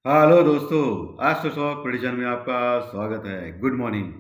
Hello दोस्तों, astro stock prediction में आपका स्वागत है। Good morning.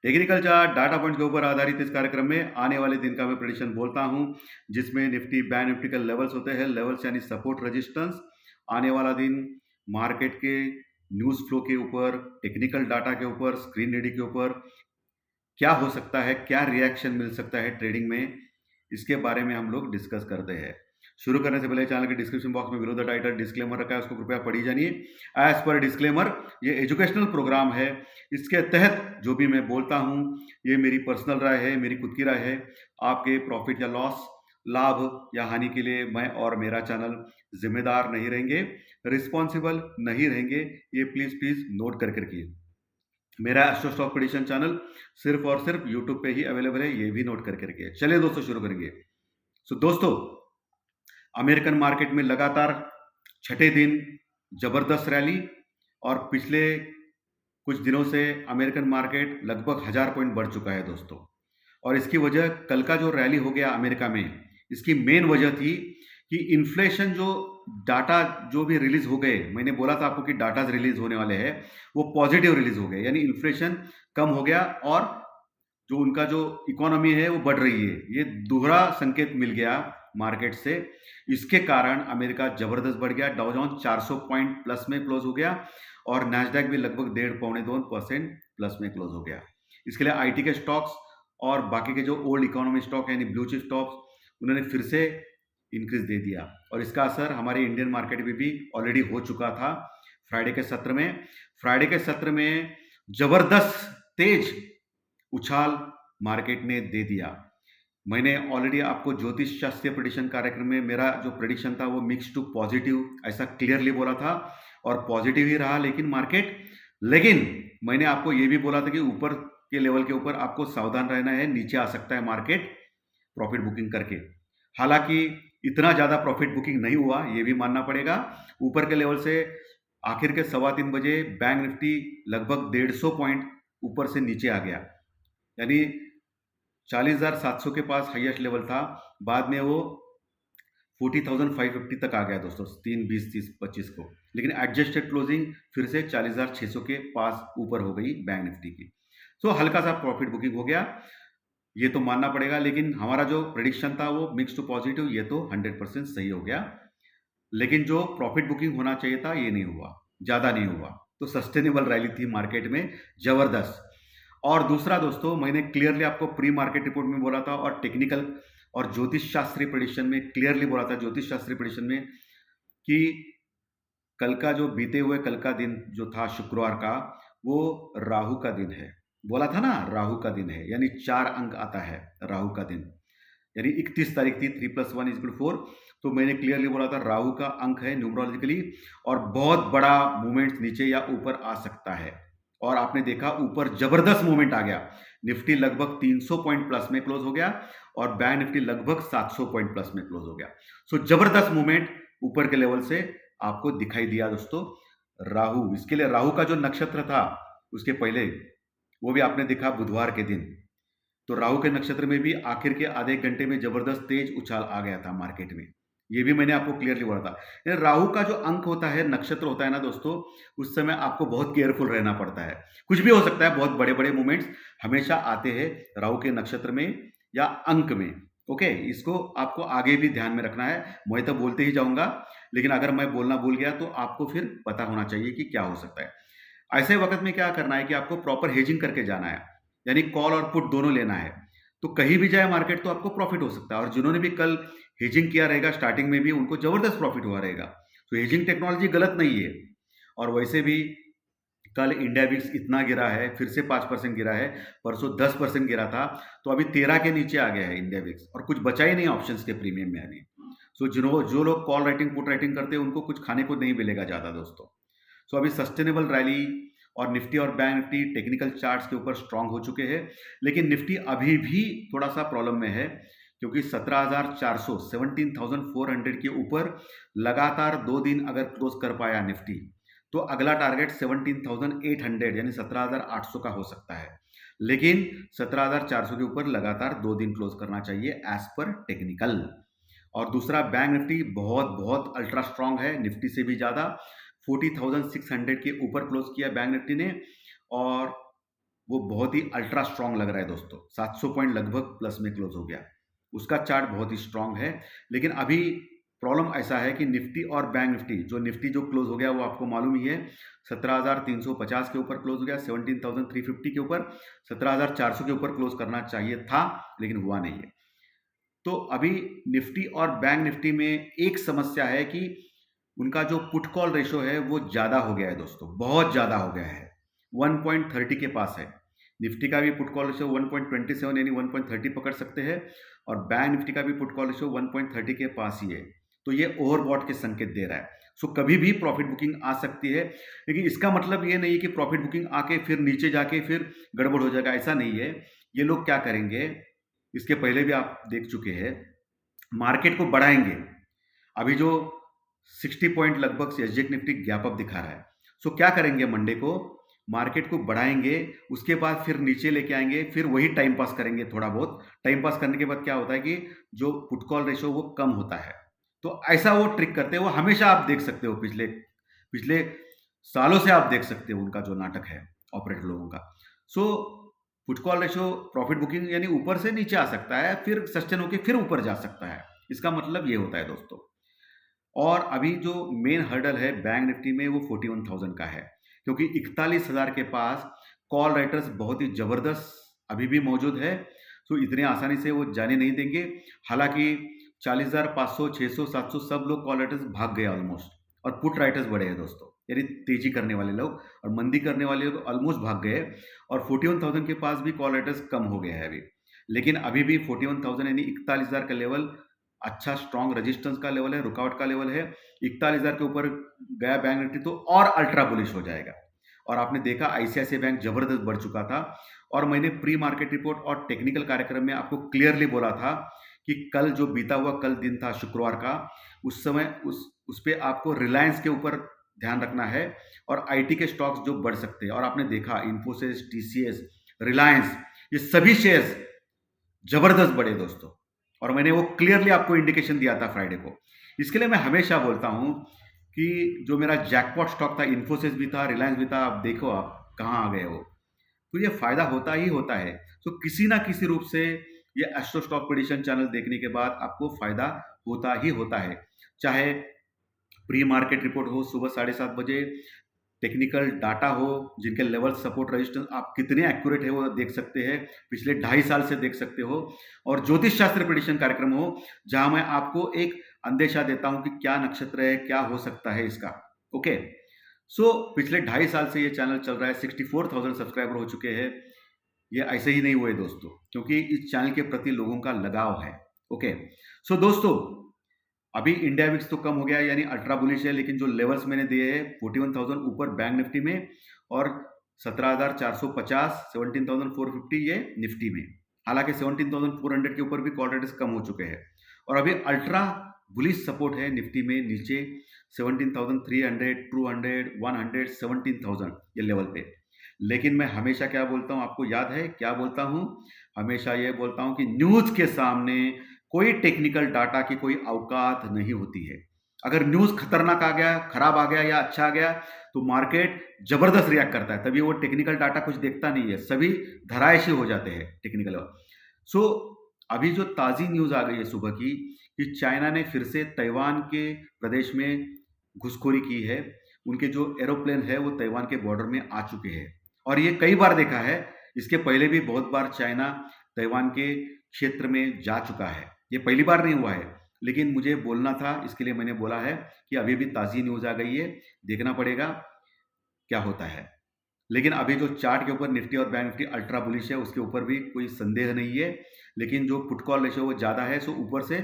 Technical chart data points के ऊपर आधारित इस कार्यक्रम में आने वाले दिन का मैं प्रेडिक्शन बोलता हूं, जिसमें निफ्टी बैंक निफ्टी के लेवल्स होते हैं। लेवल्स यानी सपोर्ट रेजिस्टेंस। आने वाला दिन मार्केट के न्यूज़ फ्लो के ऊपर, टेक्निकल डाटा के ऊपर, स्क्रीन रीडिंग के ऊपर क्या हो सकता है, क्या रिएक्शन मिल सकता है ट्रेडिंग में, इसके बारे में हम लोग डिस्कस करते हैं। शुरू करने से पहले चैनल के डिस्क्रिप्शन बॉक्स में बिलो द टाइटल डिस्क्लेमर रखा है, उसको कृपया पढ़ी जानिए। एज पर डिस्क्लेमर, ये एजुकेशनल प्रोग्राम है। इसके तहत जो भी मैं बोलता हूँ, ये मेरी पर्सनल राय है, मेरी खुद की राय है। आपके प्रॉफिट या लॉस, लाभ या हानि के लिए मैं और मेरा चैनल जिम्मेदार नहीं रहेंगे, रिस्पॉन्सिबल नहीं रहेंगे। ये प्लीज प्लीज नोट करके रखिए। मेरा एस्ट्रो स्टॉक प्रेडिक्शन चैनल सिर्फ और सिर्फ यूट्यूब पे ही अवेलेबल है, ये भी नोट करके रखिए। चलिए दोस्तों, शुरू करेंगे। दोस्तों, अमेरिकन मार्केट में लगातार छठे दिन जबरदस्त रैली, और पिछले कुछ दिनों से अमेरिकन मार्केट लगभग 1000 पॉइंट बढ़ चुका है दोस्तों। और इसकी वजह, कल का जो रैली हो गया अमेरिका में, इसकी मेन वजह थी कि इन्फ्लेशन जो डाटा जो भी रिलीज हो गए, मैंने बोला था आपको कि डाटा रिलीज होने वाले हैं, वो पॉजिटिव रिलीज हो गए, यानी इन्फ्लेशन कम हो गया और जो उनका जो इकोनॉमी है वो बढ़ रही है। ये दोहरा संकेत मिल गया मार्केट से। इसके कारण अमेरिका जबरदस्त बढ़ गया। डाउ जोन्स 400 पॉइंट प्लस में क्लोज हो गया, और नैस्डैक भी लगभग 1.5-2% प्लस में क्लोज हो गया। इसके लिए आईटी के स्टॉक्स और बाकी के जो ओल्ड इकोनॉमी स्टॉक यानी ब्लू चिप स्टॉक्स, उन्होंने फिर से इंक्रीज दे दिया। और इसका असर हमारे इंडियन मार्केट में भी ऑलरेडी हो चुका था फ्राइडे के सत्र में जबरदस्त तेज उछाल मार्केट ने दे दिया। मैंने ऑलरेडी आपको ज्योतिष शास्त्रीय प्रेडिक्शन कार्यक्रम में मेरा जो प्रेडिक्शन था वो मिक्स टू पॉजिटिव ऐसा क्लियरली बोला था, और पॉजिटिव ही रहा लेकिन मार्केट। लेकिन मैंने आपको ये भी बोला था कि ऊपर के लेवल के ऊपर आपको सावधान रहना है, नीचे आ सकता है मार्केट प्रॉफिट बुकिंग करके। हालांकि इतना ज़्यादा प्रॉफिट बुकिंग नहीं हुआ, ये भी मानना पड़ेगा। ऊपर के लेवल से आखिर के 3:15 बैंक निफ्टी लगभग 150 पॉइंट ऊपर से नीचे आ गया, यानी 40,700 के पास हाईएस्ट लेवल था। बाद में वो 40,550 तक आ गया दोस्तों, 3, 20, 30, 25 को। लेकिन एडजस्टेड क्लोजिंग फिर से 40,600 के पास ऊपर हो गई बैंक निफ्टी की। हल्का सा प्रॉफिट बुकिंग हो गया, ये तो मानना पड़ेगा। लेकिन हमारा जो प्रेडिक्शन था वो मिक्स टू पॉजिटिव, ये तो 100% सही हो गया। लेकिन जो प्रॉफिट बुकिंग होना चाहिए था, ये नहीं हुआ, ज़्यादा नहीं हुआ। तो सस्टेनेबल रैली थी मार्केट में, जबरदस्त। और दूसरा दोस्तों, मैंने क्लियरली आपको प्री मार्केट रिपोर्ट में बोला था, और टेक्निकल और ज्योतिष शास्त्रीय प्रेडिक्शन में क्लियरली बोला था, ज्योतिष शास्त्रीय प्रेडिक्शन में, कि कल का जो बीते हुए कल का दिन जो था शुक्रवार का, वो राहु का दिन है। बोला था ना, राहु का दिन है, यानी 4 अंक आता है राहु का दिन, यानी 31 तारीख थी, 3+1=4। तो मैंने क्लियरली बोला था राहु का अंक है न्यूमरोलॉजिकली, और बहुत बड़ा मूवमेंट नीचे या ऊपर आ सकता है। और आपने देखा ऊपर जबरदस्त मूवमेंट आ गया। निफ्टी लगभग 300 पॉइंट प्लस में क्लोज हो गया, और बैंक निफ्टी लगभग 700 पॉइंट प्लस में क्लोज हो गया। जबरदस्त मूवमेंट ऊपर के लेवल से आपको दिखाई दिया दोस्तों। राहु, इसके लिए राहु का जो नक्षत्र था उसके पहले, वो भी आपने देखा बुधवार के दिन। तो राहु के नक्षत्र में भी आखिर के आधे घंटे में जबरदस्त तेज उछाल आ गया था मार्केट में। ये भी मैंने आपको क्लियरली बोला था। राहु का जो अंक होता है, नक्षत्र होता है ना दोस्तों, उस समय आपको बहुत केयरफुल रहना पड़ता है। कुछ भी हो सकता है, बहुत बड़े बड़े मूवमेंट्स हमेशा आते हैं राहु के नक्षत्र में या अंक में। ओके, इसको आपको आगे भी ध्यान में रखना है। मैं तो बोलते ही जाऊंगा, लेकिन अगर मैं बोलना भूल गया तो आपको फिर पता होना चाहिए कि क्या हो सकता है। ऐसे वक्त में क्या करना है कि आपको प्रॉपर हेजिंग करके जाना है, यानी कॉल और पुट दोनों लेना है। तो कहीं भी जाए मार्केट तो आपको प्रॉफिट हो सकता है। और जिन्होंने भी कल हेजिंग किया रहेगा स्टार्टिंग में भी, उनको जबरदस्त प्रॉफिट हुआ रहेगा। तो हेजिंग टेक्नोलॉजी गलत नहीं है। और वैसे भी कल इंडिया विक्स इतना गिरा है, फिर से 5% गिरा है। परसों 10% गिरा था, तो अभी 13 के नीचे आ गया है इंडिया विक्स, और कुछ बचा ही नहीं ऑप्शंस के प्रीमियम में अभी। जो लोग कॉल राइटिंग पुट राइटिंग करते हैं, उनको कुछ खाने को नहीं मिलेगा ज़्यादा दोस्तों। अभी सस्टेनेबल रैली, और निफ्टी और बैंक निफ्टी टेक्निकल चार्ट्स के ऊपर स्ट्रांग हो चुके हैं। लेकिन निफ्टी अभी भी थोड़ा सा प्रॉब्लम में है, क्योंकि 17,400 17,400 के ऊपर लगातार 2 दिन अगर क्लोज कर पाया निफ्टी, तो अगला टारगेट 17,800 यानी 17,800 का हो सकता है। लेकिन 17,400 के ऊपर लगातार 2 दिन क्लोज करना चाहिए एज पर टेक्निकल। और दूसरा, बैंक निफ्टी बहुत बहुत अल्ट्रा स्ट्रांग है, निफ्टी से भी ज़्यादा। 40,600 के ऊपर क्लोज किया बैंक निफ्टी ने, और वो बहुत ही अल्ट्रा स्ट्रांग लग रहा है दोस्तों। 700 पॉइंट लगभग प्लस में क्लोज हो गया। उसका चार्ट बहुत ही स्ट्रांग है। लेकिन अभी प्रॉब्लम ऐसा है कि निफ्टी और बैंक निफ्टी, जो निफ्टी जो क्लोज हो गया वो आपको मालूम ही है, 17,350 के ऊपर क्लोज हो गया, 17,350 के ऊपर, 17,400 के ऊपर क्लोज करना चाहिए था, लेकिन हुआ नहीं है। तो अभी निफ्टी और बैंक निफ्टी में एक समस्या है कि उनका जो पुट कॉल रेशो है वो ज़्यादा हो गया है दोस्तों, बहुत ज़्यादा हो गया है, 1.30 के पास है। निफ्टी का भी पुट कॉल रेशो 1.27 यानी 1.30 पकड़ सकते हैं, और बैंक निफ्टी का भी पुट कॉल रेशो 1.30 के पास ही है। तो ये ओवरबॉट के संकेत दे रहा है। सो कभी भी प्रॉफिट बुकिंग आ सकती है, लेकिन इसका मतलब ये नहीं कि प्रॉफिट बुकिंग आके फिर नीचे जाके फिर गड़बड़ हो जाएगा, ऐसा नहीं है। ये लोग क्या करेंगे, इसके पहले भी आप देख चुके हैं, मार्केट को बढ़ाएंगे। अभी जो 60 पॉइंट लगभग एसजेक निफ्टी गैप अप दिखा रहा है। सो क्या करेंगे, मंडे को मार्केट को बढ़ाएंगे, उसके बाद फिर नीचे लेके आएंगे, फिर वही टाइम पास करेंगे। थोड़ा बहुत टाइम पास करने के बाद क्या होता है कि जो पुट कॉल रेशो वो कम होता है। तो ऐसा वो ट्रिक करते हैं, वो हमेशा आप देख सकते हो, पिछले पिछले सालों से आप देख सकते हो उनका जो नाटक है ऑपरेटर लोगों का। So put call ratio profit booking यानी ऊपर से नीचे आ सकता है, फिर सस्टेन होकर फिर ऊपर जा सकता है। इसका मतलब ये होता है दोस्तों। और अभी जो मेन हर्डल है बैंक निफ्टी में वो 41,000 का है, क्योंकि 41,000 के पास कॉल राइटर्स बहुत ही ज़बरदस्त अभी भी मौजूद है। तो इतने आसानी से वो जाने नहीं देंगे। हालांकि 40,500, 600, 700 सब लोग कॉल राइटर्स भाग गए ऑलमोस्ट, और पुट राइटर्स बढ़े हैं दोस्तों, यानी तेजी करने वाले लोग और मंदी करने वाले लोग ऑलमोस्ट भाग गए। और 41,000 के पास भी कॉल राइटर्स कम हो गया है अभी। लेकिन अभी भी 41,000 यानी 41,000 का लेवल अच्छा स्ट्रॉन्ग रेजिस्टेंस का लेवल है, रुकावट का लेवल है। 41,000 के ऊपर गया बैंक निफ्टी तो और अल्ट्रा बुलिश हो जाएगा। और आपने देखा आईसीआईसीआई बैंक जबरदस्त बढ़ चुका था, और मैंने प्री मार्केट रिपोर्ट और टेक्निकल कार्यक्रम में आपको क्लियरली बोला था कि कल जो बीता हुआ कल दिन था शुक्रवार का, उस समय उस पे आपको रिलायंस के ऊपर ध्यान रखना है और आईटी के स्टॉक्स जो बढ़ सकते हैं। और आपने देखा इन्फोसिस, टीसीएस, रिलायंस, ये सभी शेयर्स जबरदस्त बढ़े दोस्तों। और मैंने वो क्लियरली आपको इंडिकेशन दिया था फ्राइडे को। इसके लिए मैं हमेशा बोलता हूँ कि जो मेरा जैकपॉट स्टॉक था, इन्फोसिस भी था, रिलायंस भी था, आप देखो आप कहाँ आ गए हो। तो ये फायदा होता ही होता है। तो किसी ना किसी रूप से ये एस्ट्रो स्टॉक प्रेडिक्शन चैनल देखने के बाद आपको फायदा होता ही होता है। चाहे प्री मार्केट रिपोर्ट हो सुबह 7:30 बजे, टेक्निकल डाटा हो जिनके लेवल सपोर्ट रेजिस्टेंस आप कितने एक्यूरेट है वो देख सकते हैं, पिछले 2.5 साल से देख सकते हो। और ज्योतिष शास्त्र प्रेडिक्शन कार्यक्रम हो जहां मैं आपको एक अंदेशा देता हूं कि क्या नक्षत्र है, क्या हो सकता है इसका। ओके, सो पिछले 2.5 साल से ये चैनल चल रहा है, 64,000 सब्सक्राइबर हो चुके हैं। ये ऐसे ही नहीं हुए दोस्तों, क्योंकि इस चैनल के प्रति लोगों का लगाव है। ओके, सो दोस्तों अभी इंडिया विक्स तो कम हो गया यानी अल्ट्रा बुलिश है, लेकिन जो लेवल्स मैंने दिए हैं 41,000 ऊपर बैंक निफ्टी में, और 17,450, 17,450 ये निफ्टी में। हालांकि 17,400 के ऊपर भी कॉल रेट्स कम हो चुके हैं, और अभी अल्ट्रा बुलिश सपोर्ट है निफ्टी में नीचे 17,300, 200, 100, 17,000 ये लेवल पे। लेकिन मैं हमेशा क्या बोलता हूँ, आपको याद है क्या बोलता हूँ? हमेशा ये बोलता हूँ कि न्यूज़ के सामने कोई टेक्निकल डाटा की कोई औकात नहीं होती है। अगर न्यूज़ खतरनाक आ गया, खराब आ गया या अच्छा आ गया तो मार्केट जबरदस्त रिएक्ट करता है, तभी वो टेक्निकल डाटा कुछ देखता नहीं है, सभी धरायशी हो जाते हैं टेक्निकल। सो अभी जो ताज़ी न्यूज़ आ गई है सुबह की कि चाइना ने फिर से ताइवान के प्रदेश में घुसखोरी की है। उनके जो एरोप्लेन है वो ताइवान के बॉर्डर में आ चुके हैं, और ये कई बार देखा है, इसके पहले भी बहुत बार चाइना ताइवान के क्षेत्र में जा चुका है, ये पहली बार नहीं हुआ है। लेकिन मुझे बोलना था, इसके लिए मैंने बोला है कि अभी भी ताज़ी न्यूज़ आ गई है, देखना पड़ेगा क्या होता है। लेकिन अभी जो चार्ट के ऊपर निफ्टी और बैंक निफ्टी अल्ट्रा बुलिश है, उसके ऊपर भी कोई संदेह नहीं है। लेकिन जो पुट कॉल रेशो वो ज़्यादा है, सो ऊपर से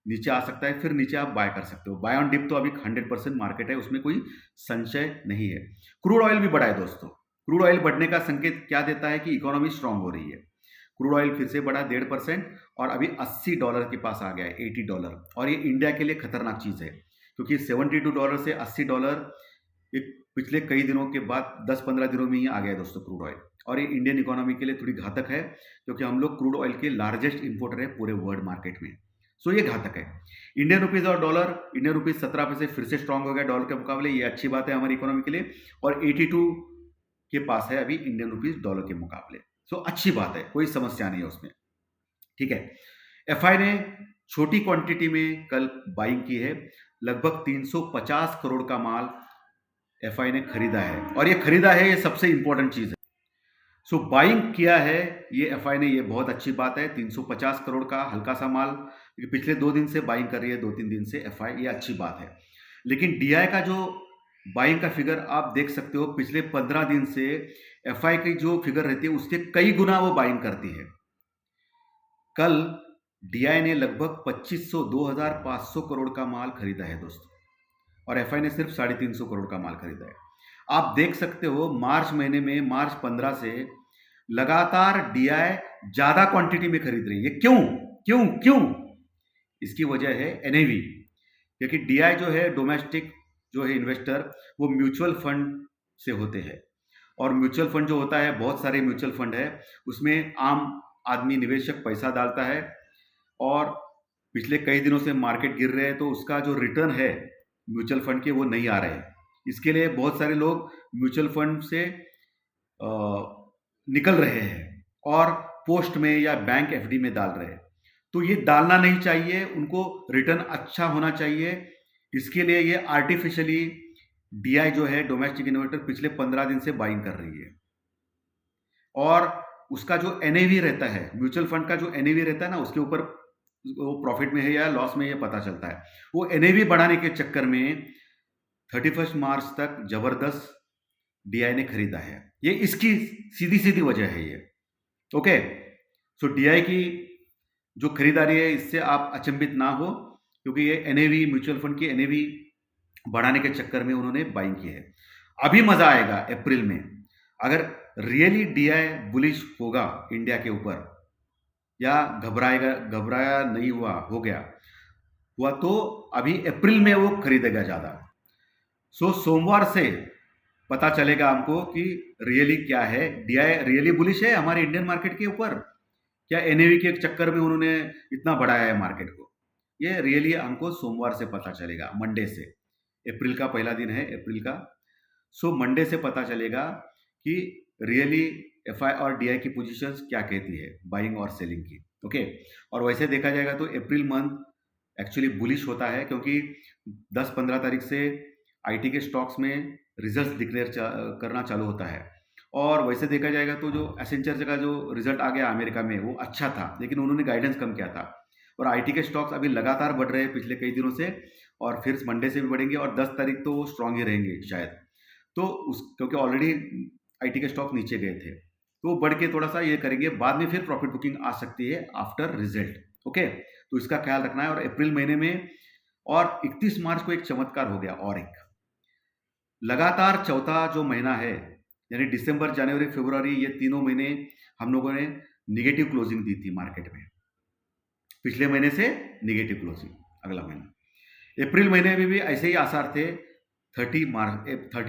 नीचे आ सकता है, फिर नीचे आप बाय कर सकते हो। बाय ऑन डिप तो अभी 100% मार्केट है, उसमें कोई संशय नहीं है। क्रूड ऑयल भी बढ़ा है दोस्तों। क्रूड ऑयल बढ़ने का संकेत क्या देता है कि इकोनॉमी स्ट्रांग हो रही है। क्रूड ऑयल फिर से बढ़ा 1.5% और अभी $80 के पास आ गया है, $80। और ये इंडिया के लिए खतरनाक चीज़ है, क्योंकि $72 से $80 एक पिछले कई दिनों के बाद 10-15 दिनों में ही आ गया है दोस्तों क्रूड ऑयल। और ये इंडियन इकोनॉमी के लिए थोड़ी घातक है, क्योंकि हम लोग क्रूड ऑयल के लार्जेस्ट इंपोर्टर है पूरे वर्ल्ड मार्केट में। सो ये घातक है। इंडियन रुपीज़ और डॉलर, इंडियन रुपीज़ 17 पैसे फिर से स्ट्रांग हो गया डॉलर के मुकाबले, ये अच्छी बात है हमारी इकोनॉमी के लिए। और 82 के पास है अभी इंडियन रुपीज़ डॉलर के मुकाबले। सो अच्छी बात है, कोई समस्या नहीं है उसमें, ठीक है। एफआई ने छोटी क्वांटिटी में कल बाइंग की है, लगभग 350 करोड़ का माल एफआई ने खरीदा है, और ये खरीदा है, ये सबसे इंपॉर्टेंट चीज है। सो बाइंग किया है ये एफआई ने, ये बहुत अच्छी बात है। 350 करोड़ का हल्का सा माल, पिछले 2 दिन से बाइंग कर रही है, 2-3 दिन से एफआई, ये अच्छी बात है। लेकिन डीआई का जो बाइंग का फिगर आप देख सकते हो, पिछले 15 दिन से एफआई की जो फिगर रहती है उसके कई गुना वो बाइंग करती है। कल डीआई ने लगभग 2500 2500 करोड़ का माल खरीदा है दोस्तों, और एफआई ने सिर्फ 350 करोड़ का माल खरीदा है। आप देख सकते हो मार्च महीने में, मार्च 15 से लगातार डीआई ज्यादा क्वांटिटी में खरीद रही है। क्यों क्यों क्यों? इसकी वजह है एनएवी, क्योंकि डीआई जो है डोमेस्टिक जो है इन्वेस्टर, वो म्यूचुअल फंड से होते हैं, और म्यूचुअल फंड जो होता है, बहुत सारे म्यूचुअल फंड है, उसमें आम आदमी निवेशक पैसा डालता है, और पिछले कई दिनों से मार्केट गिर रहे हैं, तो उसका जो रिटर्न है म्यूचुअल फंड के वो नहीं आ रहे हैं। इसके लिए बहुत सारे लोग म्यूचुअल फंड से निकल रहे हैं और पोस्ट में या बैंक एफडी में डाल रहे हैं। तो ये डालना नहीं चाहिए, उनको रिटर्न अच्छा होना चाहिए। इसके लिए ये आर्टिफिशियली डीआई जो है डोमेस्टिक इन्वेस्टर पिछले 15 दिन से बाइंग कर रही है, और उसका जो एनएवी रहता है, म्यूचुअल फंड का जो एनएवी रहता है ना, उसके ऊपर वो प्रॉफिट में है या लॉस में, ये पता चलता है। वो एनएवी बढ़ाने के चक्कर में 31 मार्च तक जबरदस्त डीआई ने खरीदा है। ये इसकी सीधी सीधी वजह है ये, ओके। सो डीआई की जो खरीदारी है, इससे आप अचंभित ना हो, क्योंकि ये एनएवी, म्यूचुअल फंड की एनएवी बढ़ाने के चक्कर में उन्होंने बाइंग की है। अभी मजा आएगा अप्रैल में, अगर रियली डीआई बुलिश होगा इंडिया के ऊपर, या घबराया नहीं हुआ तो अभी अप्रैल में वो खरीदेगा ज्यादा। सो सोमवार से पता चलेगा हमको कि रियली क्या है, डीआई रियली बुलिश है हमारे इंडियन मार्केट के ऊपर, क्या एनएवी के चक्कर में उन्होंने इतना बढ़ाया है मार्केट को। ये रियली हमको सोमवार से पता चलेगा, मंडे से। अप्रैल का पहला दिन है अप्रैल का। सो मंडे से पता चलेगा कि रियली एफआई और डीआई की पोजीशंस क्या कहती है, बाइंग और सेलिंग की, ओके। और वैसे देखा जाएगा तो अप्रैल मंथ एक्चुअली बुलिश होता है, क्योंकि 10-15 तारीख से आईटी के स्टॉक्स में रिजल्ट्स डिक्लेयर करना चालू होता है। और वैसे देखा जाएगा तो जो एसेंचर का जो रिजल्ट आ गया अमेरिका में, वो अच्छा था, लेकिन उन्होंने गाइडेंस कम किया था। और आईटी के स्टॉक्स अभी लगातार बढ़ रहे हैं पिछले कई दिनों से, और फिर मंडे से भी बढ़ेंगे, और 10 तारीख तो वो स्ट्रांग ही रहेंगे शायद। तो क्योंकि ऑलरेडी आईटी के स्टॉक नीचे गए थे, तो वो बढ़ के थोड़ा सा ये करेंगे, बाद में फिर प्रॉफिट बुकिंग आ सकती है आफ्टर रिजल्ट, ओके। तो इसका ख्याल रखना है। और अप्रैल महीने में, और 31 मार्च को एक चमत्कार हो गया, और एक लगातार चौथा जो महीना है, यानी दिसंबर, जनवरी, फरवरी, ये तीनों महीने हम लोगों ने निगेटिव क्लोजिंग दी थी मार्केट में। पिछले महीने से निगेटिव क्लोजिंग अगला महीना। अप्रैल महीने में भी ऐसे ही आसार थे 30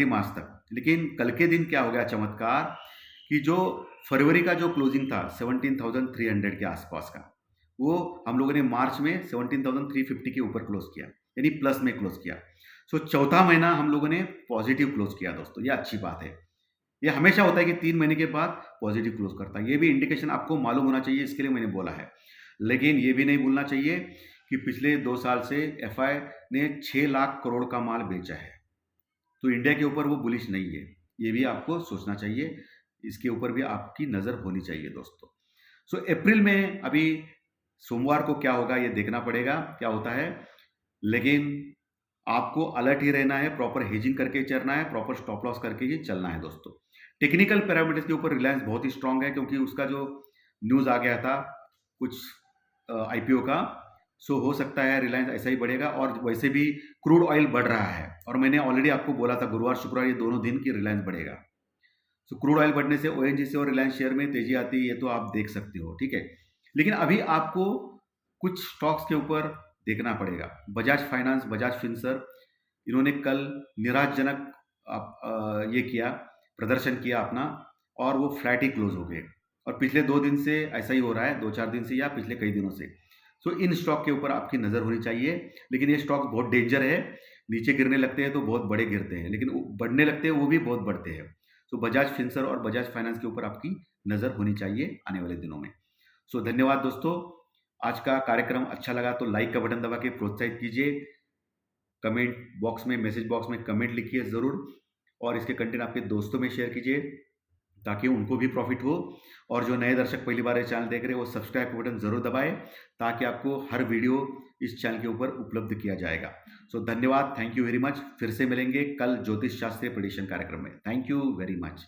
मार्च तक। लेकिन कल के दिन क्या हो गया चमत्कार, कि जो फरवरी का जो क्लोजिंग था 17,300 के आसपास का, वो हम लोगों ने मार्च में 17,350 के ऊपर क्लोज किया, यानी प्लस में क्लोज किया। सो चौथा महीना हम लोगों ने पॉजिटिव क्लोज किया दोस्तों, ये अच्छी बात है। ये हमेशा होता है कि 3 महीने के बाद पॉजिटिव क्लोज करता है, ये भी इंडिकेशन आपको मालूम होना चाहिए, इसके लिए मैंने बोला है। लेकिन ये भी नहीं भूलना चाहिए कि पिछले 2 साल से एफआई ने 6 लाख करोड़ का माल बेचा है, तो इंडिया के ऊपर वो बुलिश नहीं है, ये भी आपको सोचना चाहिए, इसके ऊपर भी आपकी नज़र होनी चाहिए दोस्तों। सो अप्रैल में अभी सोमवार को क्या होगा ये देखना पड़ेगा क्या होता है, लेकिन आपको अलर्ट ही रहना है, प्रॉपर हेजिंग करके चलना है, प्रॉपर स्टॉप लॉस करके ही चलना है दोस्तों। टेक्निकल पैरामीटर्स के ऊपर रिलायंस बहुत ही स्ट्रांग है, क्योंकि उसका जो न्यूज़ आ गया था कुछ आईपीओ का, सो हो सकता है रिलायंस ऐसा ही बढ़ेगा। और वैसे भी क्रूड ऑयल बढ़ रहा है, और मैंने ऑलरेडी आपको बोला था गुरुवार शुक्रवार ये दोनों दिन की रिलायंस बढ़ेगा। सो क्रूड ऑयल बढ़ने से ओएनजीसी और रिलायंस शेयर में तेजी आती है, ये तो आप देख सकते हो, ठीक है। लेकिन अभी आपको कुछ स्टॉक्स के ऊपर देखना पड़ेगा। बजाज फाइनेंस, बजाज फिनसर्व, इन्होंने कल निराशजनक ये किया, प्रदर्शन किया अपना, और वो फ्लैट ही क्लोज हो गए। और पिछले 2 दिन से ऐसा ही हो रहा है, 2-4 दिन से या पिछले कई दिनों से। तो इन स्टॉक के ऊपर आपकी नज़र होनी चाहिए। लेकिन ये स्टॉक बहुत डेंजर है, नीचे गिरने लगते हैं तो बहुत बड़े गिरते हैं, लेकिन बढ़ने लगते हैं वो भी बहुत बढ़ते हैं। तो बजाज फिनसर्व और बजाज फाइनेंस के ऊपर आपकी नज़र होनी चाहिए आने वाले दिनों में। सो धन्यवाद दोस्तों, आज का कार्यक्रम अच्छा लगा तो लाइक का बटन दबा के प्रोत्साहित कीजिए, कमेंट बॉक्स में, मैसेज बॉक्स में कमेंट लिखिए ज़रूर, और इसके कंटेंट आपके दोस्तों में शेयर कीजिए ताकि उनको भी प्रॉफिट हो। और जो नए दर्शक पहली बार ये चैनल देख रहे हैं वो सब्सक्राइब का बटन ज़रूर दबाएं ताकि आपको हर वीडियो इस चैनल के ऊपर उपलब्ध किया जाएगा। सो धन्यवाद, थैंक यू वेरी मच। फिर से मिलेंगे कल ज्योतिष शास्त्रीय प्रेडिक्शन कार्यक्रम में। Thank you very much.